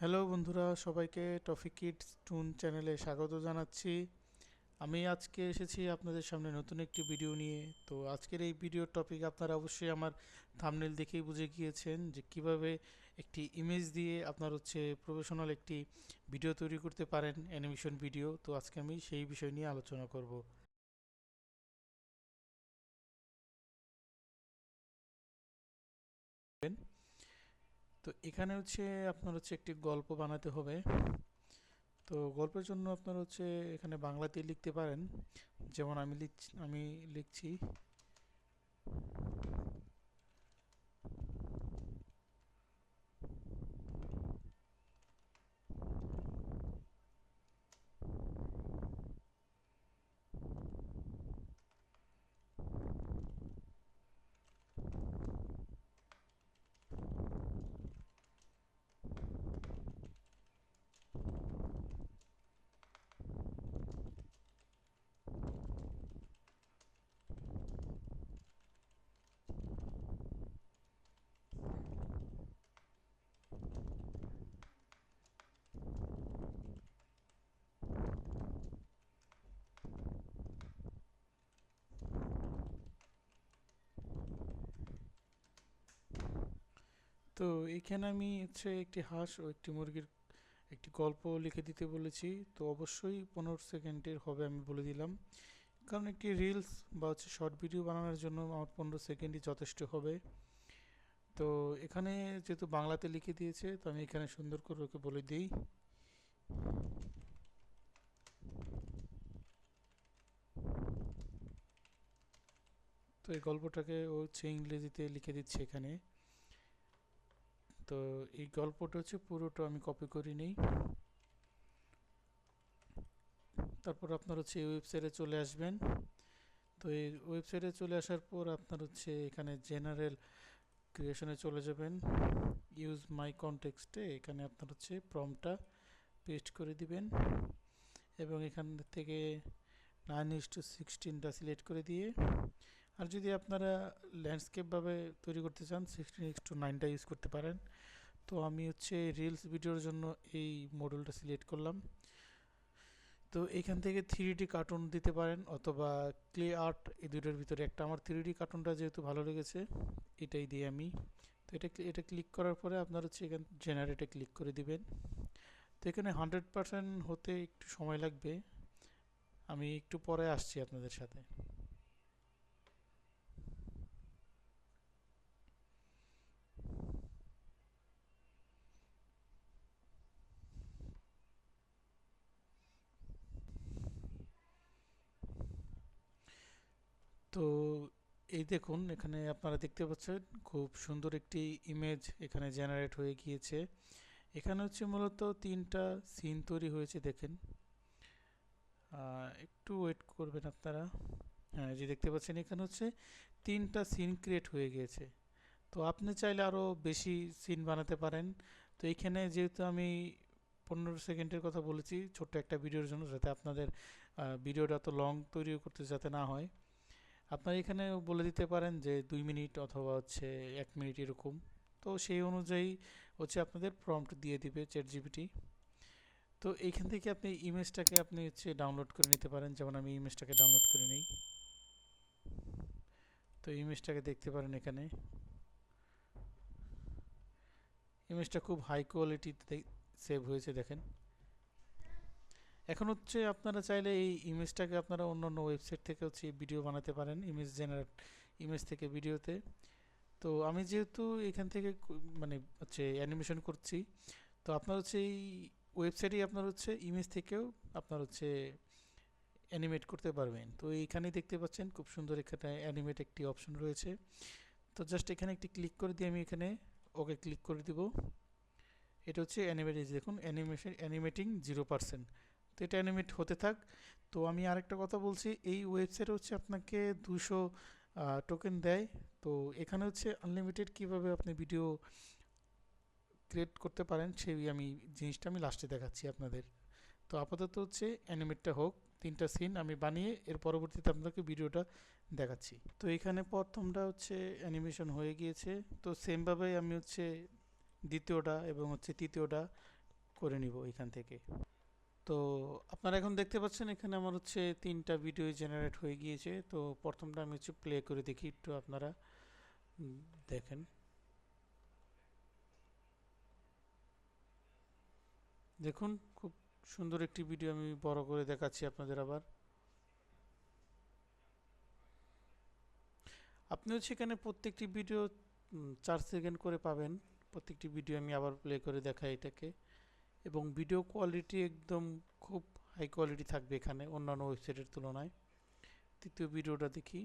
Hello বন্ধুরা, সবাইকে toffee kids টুন চ্যানেলে স্বাগত জানাচ্ছি। আমি আজকে এসেছি আপনাদের সামনে নতুন একটি ভিডিও নিয়ে। তো আজকের এই ভিডিওর টপিক আপনারা অবশ্যই আমার থাম্বনেল দেখেই বুঝে গিয়েছেন যে কিভাবে একটি ইমেজ দিয়ে আপনার প্রফেশনাল একটি ভিডিও তৈরি করতে পারেন, অ্যানিমেশন ভিডিও। তো আজকে আমি সেই বিষয় নিয়ে আলোচনা করব। তো এখানে আপনার একটি গল্প বানাতে হবে। তো গল্পের জন্য আপনার এখানে বাংলাতে লিখতে পারেন, যেমন আমি লিখছি। তো এখানে আমি একটি হাঁস ও একটি মুরগির একটি গল্প লিখে দিতে বলেছি। তো অবশ্যই 15 সেকেন্ডের হবে, আমি বলে দিলাম। কারণ একটি রিলস বা শর্ট ভিডিও বানানোর জন্য আমার 15 সেকেন্ডই যথেষ্ট হবে। তো এখানে যেহেতু বাংলাতে লিখে দিয়েছে, তো আমি এখানে সুন্দর করে ওকে বলে দিই। তো এই গল্পটাকে ও ইংরেজিতে লিখে দিচ্ছে এখানে। তো এই গল্পটা পুরোটা আমি কপি করে নিই। তারপর আপনার এই ওয়েবসাইটে চলে আসবেন। তো এই ওয়েবসাইটে চলে আসার পর আপনার এখানে জেনারেল ক্রিয়েশনে চলে যাবেন। ইউজ মাই কনটেক্সটে এখানে আপনার প্রম্পটটা পেস্ট করে দিবেন এবং এখান থেকে 9:16টা সিলেক্ট করে দিয়ে, আর যদি আপনারা ল্যান্ডস্কেপভাবে তৈরি করতে চান 16:9টা ইউজ করতে পারেন। তো আমি রিলস ভিডিওর জন্য এই মডেলটা সিলেক্ট করলাম। তো এখান থেকে 3D কার্টুন দিতে পারেন অথবা ক্লে আর্ট, এই দুটোর ভিতরে একটা। আমার 3D কার্টুনটা যেহেতু ভালো লেগেছে, এটাই দিই আমি। তো এটা ক্লিক করার পরে আপনার এখানে জেনারেটে ক্লিক করে দিবেন। তো এখানে 100% হতে একটু সময় লাগবে, আমি একটু পরে আসছি আপনাদের সাথে। তো এই দেখুন, এখানে আপনারা দেখতে পাচ্ছেন খুব সুন্দর একটি ইমেজ এখানে জেনারেট হয়ে গিয়েছে। এখানে মূলত 3টা সিন তৈরি হয়েছে, দেখেন। একটু ওয়েট করবেন আপনারা। হ্যাঁ, যে দেখতে পাচ্ছেন এখানে 3টা সিন ক্রিয়েট হয়ে গিয়েছে। তো আপনি চাইলে আরও বেশি সিন বানাতে পারেন। তো এইখানে যেহেতু আমি 15 সেকেন্ডের কথা বলেছি ছোট্ট একটা ভিডিওর জন্য, যাতে আপনাদের ভিডিওটা তো লং তৈরি করতে যাতে না হয়, আপনারা এখানে বলে দিতে পারেন যে 2 মিনিট অথবা 1 মিনিট এরকম। তো সেই অনুযায়ী আপনাদের প্রম্পট দিয়ে দিবে চ্যাট জিপিটি। তো এইখান থেকে আপনি ইমেজটাকে আপনি ডাউনলোড করে নিতে পারেন, যেমন আমি ইমেজটাকে ডাউনলোড করে নিই। তো ইমেজটাকে দেখতে পারেন এখানে। ইমেজটা খুব হাই কোয়ালিটিতে সেভ হয়েছে, দেখেন। এখন আপনারা চাইলে এই ইমেজটাকে আপনারা অন্যান্য ওয়েবসাইট থেকে ভিডিও বানাতে পারেন, ইমেজ থেকে ভিডিওতে। তো আমি যেহেতু এখান থেকে মানে অ্যানিমেশন করছি, তো আপনার এই ওয়েবসাইটেই আপনার ইমেজ থেকেও আপনার অ্যানিমেট করতে পারবেন। তো এইখানেই দেখতে পাচ্ছেন খুব সুন্দর এখানে অ্যানিমেট একটি অপশন রয়েছে। তো জাস্ট এখানে একটি ক্লিক করে দিয়ে আমি এখানে ওকে ক্লিক করে দিব। এটা অ্যানিমেট, দেখুন অ্যানিমেটিং 0%। তো এটা অ্যানিমেট হতে থাক। তো আমি আরেকটা কথা বলছি, এই ওয়েবসাইটে আপনাকে 200 টোকেন দেয়। তো এখানে আনলিমিটেড কিভাবে আপনি ভিডিও ক্রিয়েট করতে পারেন সেই জিনিসটা আমি লাস্টে দেখাচ্ছি আপনাদের। তো আপাতত অ্যানিমেটটা হোক, 3টা সিন আমি বানিয়ে এর পরবর্তীতে আপনাকে ভিডিওটা দেখাচ্ছি। তো এখানে প্রথমটা অ্যানিমেশন হয়ে গিয়েছে। তো সেমভাবে আমি দ্বিতীয়টা এবং তৃতীয়টা করে নিব এখান থেকে। তো আপনারা এখন দেখতে পাচ্ছেন এখানে আমার হচ্ছে 3টা ভিডিও জেনারেট হয়ে গিয়েছে। তো প্রথমটা আমি হচ্ছে প্লে করে দেখি, একটু আপনারা দেখেন। দেখুন, খুব সুন্দর একটি ভিডিও আমি বড় করে দেখাচ্ছি আপনাদের। আবার আপনি হচ্ছে এখানে প্রত্যেকটি ভিডিও 4 সেকেন্ড করে পাবেন। প্রত্যেকটি ভিডিও আমি আবার প্লে করে দেখাই এটাকে, এবং ভিডিও কোয়ালিটি একদম খুব হাই কোয়ালিটি থাকবে এখানে অন্যান্য ওয়েবসাইটের তুলনায়। তৃতীয় ভিডিওটা দেখি।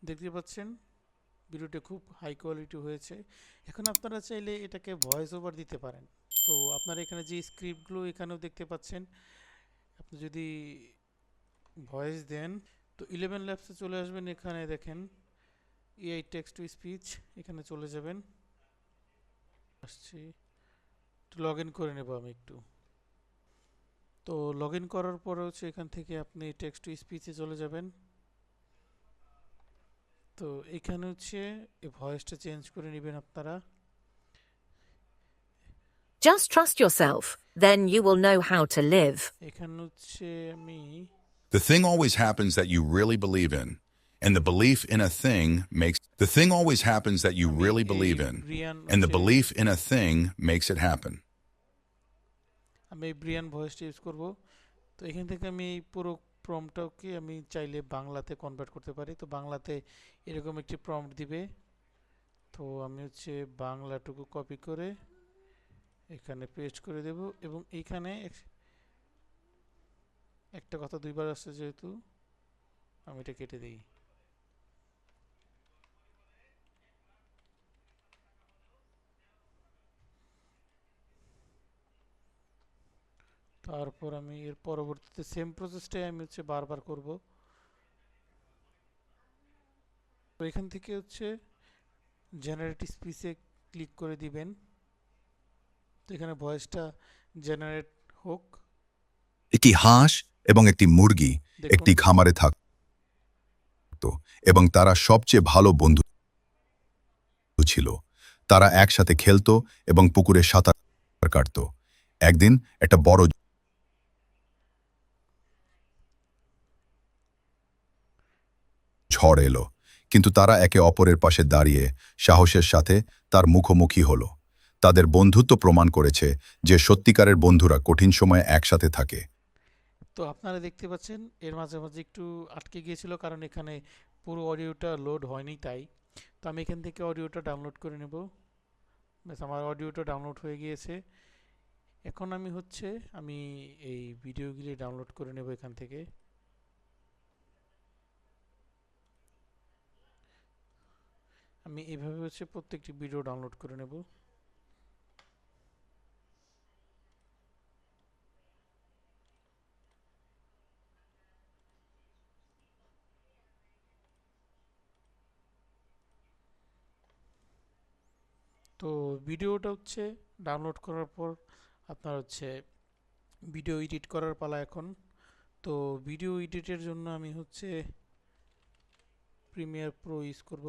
দেখতে পাচ্ছেন ভিডিওটা খুব হাই কোয়ালিটি হয়েছে। এখন আপনারা চাইলে এটাকে ভয়েস ওভার দিতে পারেন। তো আপনারা এখানে যে স্ক্রিপ্টগুলো এখানেও দেখতে পাচ্ছেন, আপনি যদি ভয়েস দেন তো 11 ল্যাবসে চলে আসবেন। এখানে দেখেন এআই টেক্সট টু স্পিচ, এখানে চলে যাবেন। আসছি, একটু লগ ইন করে নেব আমি একটু। তো লগ ইন করার পরে হচ্ছে এখান থেকে আপনি টেক্সট টু স্পিচে চলে যাবেন। তো এখানে হচ্ছে এই ভয়েসটা চেঞ্জ করে নেবেন আপনারা। Just trust yourself, then you will know how to live. এখানে হচ্ছে আমি The thing always happens that you really believe in, and the belief in a thing makes the thing always happens that you আমি really এই believe in, Brian and the হচ্ছে belief in a thing makes it happen. আমি এই Brian ভয়েসটা use করব। তো এখান থেকে আমি এই পুরো প্রম্পটটাকে আমি চাইলে বাংলাতে কনভার্ট করতে পারি। তো বাংলাতে এরকম একটি প্রম্পট দিবে। তো আমি হচ্ছে বাংলাটুকু কপি করে এখানে পেস্ট করে দেব, এবং এইখানে একটা কথা দুইবার আসছে যেহেতু আমি এটা কেটে দিই। তারপর আমি এর পরবর্তীতে সেম প্রসেসটাই আমি হচ্ছে বারবার করব। তো এখান থেকে হচ্ছে জেনারেট স্পিচে ক্লিক করে দিবেন। তো এখানে ভয়েসটা জেনারেট হোক। একটি হাঁস এবং একটি মুরগি দেখুন একটি খামারে থাকত এবং তারা সবচেয়ে ভালো বন্ধু ছিল। তারা একসাথে খেলতো এবং পুকুরে সাঁতার কাটতো। একদিন একটা বড় ঝড় এলো, কিন্তু তারা একে অপরের পাশে দাঁড়িয়ে সাহসের সাথে তার মুখোমুখি হলো। তাদের বন্ধুত্ব প্রমাণ করেছে যে সত্যিকারের বন্ধুরা কঠিন সময়ে একসাথে থাকে। তো আপনারা দেখতে পাচ্ছেন এর মাঝে মাঝে একটু আটকে গিয়েছিল, কারণ এখানে পুরো অডিওটা লোড হয়নি তাই। তো আমি এখান থেকে অডিওটা ডাউনলোড করে নেব। ব্যাস, আমার অডিওটা ডাউনলোড হয়ে গিয়েছে। এখন আমি এই ভিডিওগুলি ডাউনলোড করে নেব এখান থেকে। আমি এইভাবে হচ্ছে প্রত্যেকটি ভিডিও ডাউনলোড করে নেব। তো ভিডিওটা হচ্ছে ডাউনলোড করার পর আপনার হচ্ছে ভিডিও এডিট করার পালা এখন। তো ভিডিও এডিটের জন্য আমি হচ্ছে প্রিমিয়ার প্রো ইউজ করব।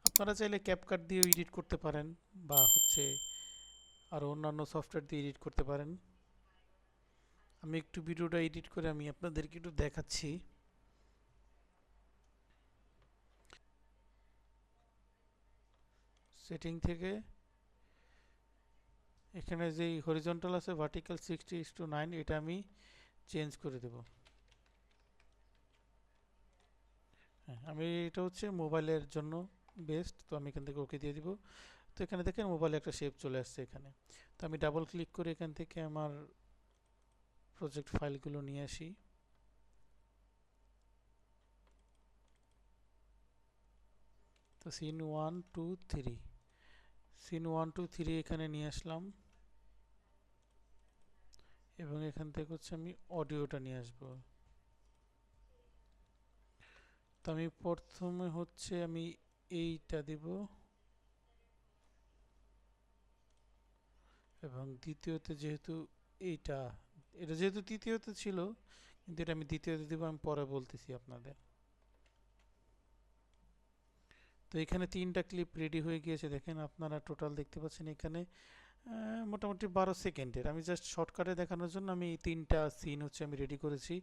আপনারা চাইলে ক্যাপকাট দিয়েও এডিট করতে পারেন, বা হচ্ছে আরও অন্যান্য সফটওয়্যার দিয়ে এডিট করতে পারেন। আমি একটু ভিডিওটা এডিট করে আমি আপনাদেরকে একটু দেখাচ্ছি। সেটিং থেকে এখানে যেই হরিজন্টাল আছে ভার্টিক্যাল 60:9, এটা আমি চেঞ্জ করে দেব। হ্যাঁ, আমি এটা হচ্ছে মোবাইলের জন্য বেস্ট, তো আমি এখান থেকে ওকে দিয়ে দিব। তো এখানে দেখেন মোবাইলে একটা শেপ চলে আসছে এখানে। তো আমি ডাবল ক্লিক করে এখান থেকে আমার প্রজেক্ট ফাইলগুলো নিয়ে আসি। তো সিন 1 2 3 সিন 1 2 3 এখানে নিয়ে আসলাম, এবং এখান থেকে হচ্ছে আমি অডিওটা নিয়ে আসবো। তো আমি প্রথমে হচ্ছে আমি এইটা দিব, এবং দ্বিতীয়তে যেহেতু এইটা এটা যেহেতু তৃতীয়তে ছিল, কিন্তু এটা আমি দ্বিতীয়তে দিব, আমি পরে বলতেছি আপনাদের। তো এখানে 3টা ক্লিপ রেডি হয়ে গিয়েছে, দেখেন আপনারা টোটাল দেখতে পাচ্ছেন এখানে মোটামুটি 12 সেকেন্ডের। আমি জাস্ট শর্টকাটে দেখানোর জন্য আমি 3টা সিন হচ্ছে আমি রেডি করেছি।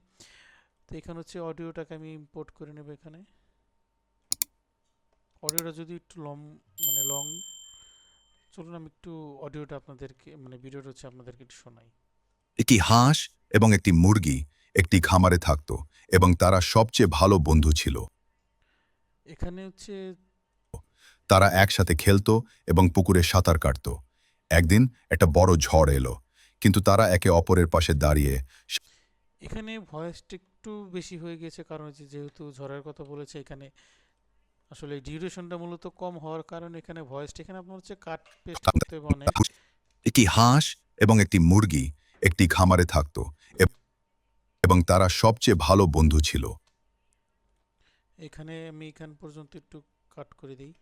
তো এখানে হচ্ছে অডিওটাকে আমি ইম্পোর্ট করে নেব। এখানে অডিওটা যদি একটু লং, চলুন আমি একটু অডিওটা আপনাদেরকে মানে ভিডিওটা হচ্ছে আপনাদেরকে একটু শোনাই। একটি হাঁস এবং একটি মুরগি একটি খামারে থাকত এবং তারা সবচেয়ে ভালো বন্ধু ছিল। এখানে হচ্ছে তারা একসাথে খেলত এবং পুকুরে সাঁতার কাটত। একদিন একটা বড় ঝড় এলো, কিন্তু তারা একে অপরের পাশে দাঁড়িয়ে এখানে ভয়েসটা একটু বেশি হয়ে গেছে, কারণ হচ্ছে যেহেতু ঝড়ের কথা বলেছে এখানে আসলে ডিউরেশনটা মূলত কম হওয়ার কারণে এখানে ভয়েসটা এখানে আপনার হচ্ছে কাট পেস্ট করতে হবে অনেক। একটি হাঁস এবং একটি মুরগি একটি খামারে থাকত এবং তারা সবচেয়ে ভালো বন্ধু ছিল। এখানে আমি এখান পর্যন্ত একটু কাট করে দিই।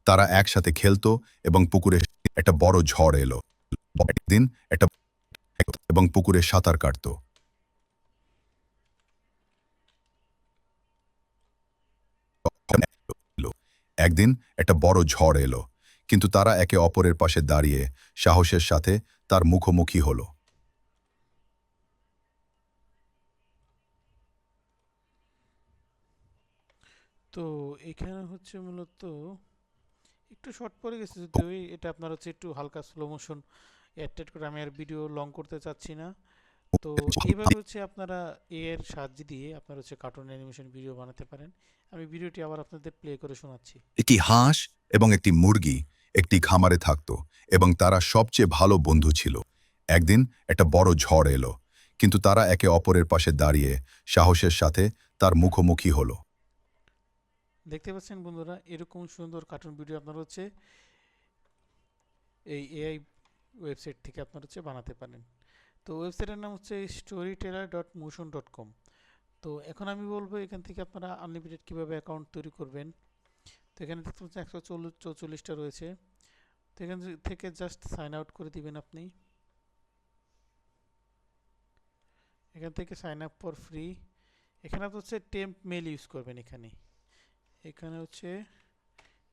তারা একসাথে খেলত এবং পুকুরে একটা বড় ঝড় এলো। একদিন একটা এবং পুকুরে সাঁতার কাটত। একদিন একটা বড় ঝড় এলো, কিন্তু তারা একে অপরের পাশে দাঁড়িয়ে সাহসের সাথে তার মুখোমুখি হলো। তো এখানে হচ্ছে মূলত একটু শর্ট পড়ে গেছে, যদিও এটা আপনার হচ্ছে একটু হালকা স্লো মোশন অ্যাড করে, আমি আর ভিডিও লং করতে চাচ্ছি না। তো এইভাবে হচ্ছে আপনারা এর সাহায্য দিয়ে আপনার হচ্ছে কার্টুন অ্যানিমেশন ভিডিও বানাতে পারেন। আমি ভিডিওটি আবার আপনাদের প্লে করে শোনাচ্ছি। একটি হাঁস এবং একটি মুরগি একটি খামারে থাকত এবং তারা সবচেয়ে ভালো বন্ধু ছিল। একদিন একটা বড় ঝড় এলো, কিন্তু তারা একে অপরের পাশে দাঁড়িয়ে সাহসের সাথে তার মুখোমুখি হলো। দেখতে পাচ্ছেন বন্ধুরা, এরকম সুন্দর কার্টুন ভিডিও আপনারা হচ্ছে এই এআই ওয়েবসাইট থেকে আপনারা হচ্ছে বানাতে পারেন। তো ওয়েবসাইটের নাম হচ্ছে storyteller.motion.com। তো এখন আমি বলবো এখান থেকে আপনারা আনলিমিটেড কীভাবে অ্যাকাউন্ট তৈরি করবেন। তো এখানে দেখতে পাচ্ছেন 144টা রয়েছে। তো এখান থেকে জাস্ট সাইন আউট করে দিবেন আপনি। এখান থেকে সাইন আপ ফর ফ্রি। এখানে আপনি হচ্ছে টেম্প মেল ইউজ করবেন। এখানে হচ্ছে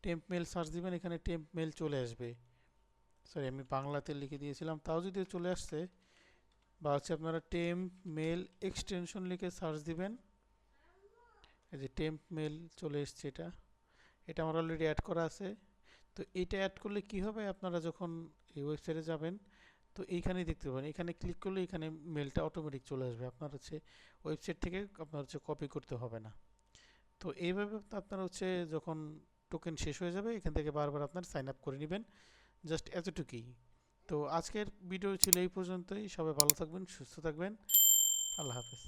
টেম্প মেল সার্চ দিবেন, এখানে টেম্প মেল চলে আসবে। সরি, আমি বাংলাতে লিখে দিয়েছিলাম, তাও যদি চলে আসছে, বা হচ্ছে আপনারা টেম্প মেল এক্সটেনশন লিখে সার্চ দিবেন। এই যে টেম্প মেল চলে এসছে, এটা আমার অলরেডি অ্যাড করা আছে। তো এইটা অ্যাড করলে কি হবে, আপনারা যখন এই ওয়েবসাইটে যাবেন তো এইখানেই দেখতে পাবেন, এখানে ক্লিক করলে এখানে মেলটা অটোমেটিক চলে আসবে। আপনার হচ্ছে ওয়েবসাইট থেকে আপনার হচ্ছে কপি করতে হবে না। তো এইভাবে আপনার হচ্ছে যখন টোকেন শেষ হয়ে যাবে এখান থেকে বারবার আপনার সাইন আপ করে নেবেন, জাস্ট এতটুকুই। তো আজকের ভিডিও ছিল এই পর্যন্তই। সবাই ভালো থাকবেন, সুস্থ থাকবেন। আল্লাহ হাফেজ।